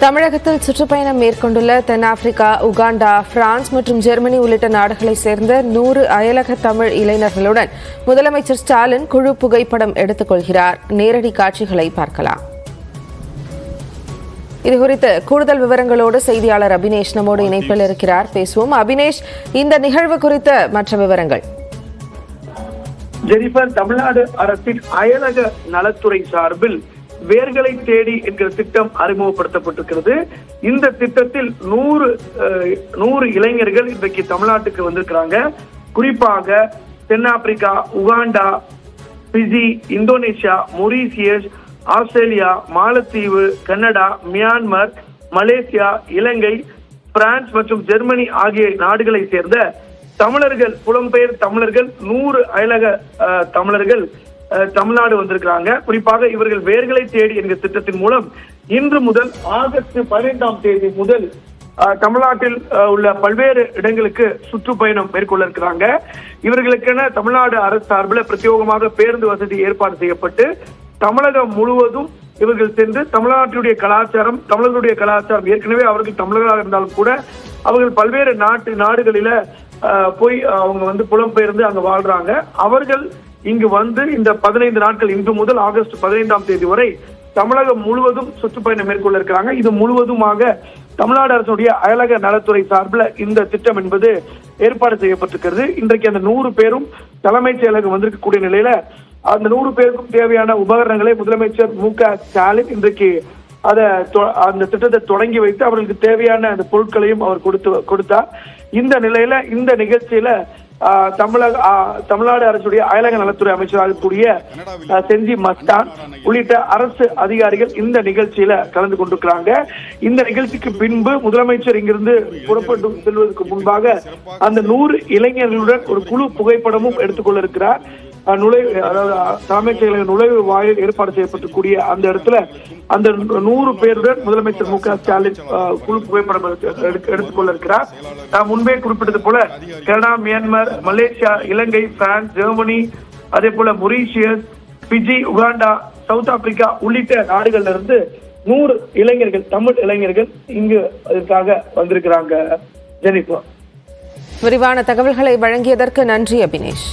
தமிழகத்தில் சுற்றுப்பயணம் மேற்கொண்டுள்ள தென்னாப்பிரிக்கா, உகாண்டா, பிரான்ஸ் மற்றும் ஜெர்மனி உள்ளிட்ட நாடுகளைச் சேர்ந்த 100 அயலக தமிழ் இளைஞர்களுடன் முதலமைச்சர் ஸ்டாலின் குழு புகைப்படம் எடுத்துக் கொள்கிறார். நேரடி காட்சிகளை பார்க்கலாம். இதுகுறித்து கூடுதல் விவரங்களோடு செய்தியாளர் அபினேஷ் நம்மோடு இணைப்பில் இருக்கிறார். பேசுவோம். அபினேஷ், இந்த நிகழ்வு குறித்த மற்ற விவரங்கள். ஜெனிஃபர், தமிழ்நாடு அரசின் அயலக நலத்துறை சார்பில் வேர்களை தேடி என்கிற திட்டம் அறிமுகப்படுத்தப்பட்டிருக்கிறது. இந்த திட்டத்தில் 100 இளைஞர்கள் இன்றைக்கு தமிழ்நாட்டுக்கு வந்திருக்கிறாங்க. குறிப்பாக தென்னாப்பிரிக்கா, Uganda, Fiji, Indonesia, Mauritius, Australia, மாலத்தீவு, Canada, Myanmar, Malaysia, Ilangai, France மற்றும் ஜெர்மனி ஆகிய நாடுகளை சேர்ந்த தமிழர்கள், புலம்பெயர் தமிழர்கள் 100 அயலக தமிழர்கள் தமிழ்நாடு வந்திருக்கிறாங்க. குறிப்பாக இவர்கள் வேர்களை தேடி என்கிற திட்டத்தின் மூலம் இன்று முதல் ஆகஸ்ட் 15ஆம் தேதி முதல் தமிழ்நாட்டில் உள்ள பல்வேறு இடங்களுக்கு சுற்றுப்பயணம் மேற்கொள்ள இருக்கிறாங்க. இவர்களுக்கென தமிழ்நாடு அரசு சார்பில் பிரத்யேகமாக பேருந்து வசதி ஏற்பாடு செய்யப்பட்டு தமிழகம் முழுவதும் இவர்கள் சென்று தமிழ்நாட்டினுடைய கலாச்சாரம், தமிழர்களுடைய கலாச்சாரம், ஏற்கனவே அவர்கள் தமிழர்களாக இருந்தாலும் கூட அவர்கள் பல்வேறு நாடுகளில போய் அவங்க புலம்பெயர்ந்து அங்க வாழ்றாங்க. அவர்கள் இங்கு வந்து இந்த 15 நாட்கள், இன்று முதல் ஆகஸ்ட் 15ஆம் தேதி வரை தமிழகம் முழுவதும் சுற்றுப்பயணம் மேற்கொள்ள இருக்கிறாங்க. இது முழுவதுமாக தமிழ்நாடு அரசுடைய அயலக நலத்துறை சார்பில் இந்த திட்டம் என்பது ஏற்பாடு செய்யப்பட்டிருக்கிறது. இன்றைக்கு அந்த 100 பேரும் தலைமைச் செயலகம் வந்திருக்கக்கூடிய நிலையில அந்த 100 பேருக்கும் தேவையான உபகரணங்களை முதலமைச்சர் மு.க.ஸ்டாலின் இன்றைக்கு அந்த திட்டத்தை தொடங்கி வைத்து அவர்களுக்கு தேவையான அந்த பொருட்களையும் அவர் கொடுத்தார். இந்த நிலையில இந்த நிகழ்ச்சியில தமிழ்நாடு அரசுடைய அயலக நலத்துறை அமைச்சராக இருக்கக்கூடிய செஞ்சி மஸ்தான் உள்ளிட்ட அரசு அதிகாரிகள் இந்த நிகழ்ச்சியில கலந்து கொண்டிருக்கிறாங்க. இந்த நிகழ்ச்சிக்கு பின்பு முதலமைச்சர் இங்கிருந்து புறப்பட்டு செல்வதற்கு முன்பாக அந்த 100 இளைஞர்களுடன் ஒரு குழு புகைப்படமும் எடுத்துக்கொள்ள இருக்கிறார். தலைமைச் செயலக நுழைவு வாயில் ஏற்பாடு செய்யப்பட்டிருக்கூடிய அந்த இடத்துல அந்த 100 பேருடன் முதலமைச்சர் மு.க.ஸ்டாலின் குழு புகைப்படம் எடுத்துக்கொள்ள இருக்கிறார். நான் முன்பே குறிப்பிட்டது போல Canada, Myanmar, Malaysia, Ilangai, France, Germany, அதே போல Mauritius, Fiji, Uganda, South Africa உள்ளிட்ட நாடுகள்ல இருந்து 100 இளைஞர்கள், தமிழ் இளைஞர்கள் இங்கு அதற்காக வந்திருக்கிறாங்க. ஜெனிஃபர், விரிவான தகவல்களை வழங்கியதற்கு நன்றி அபினேஷ்.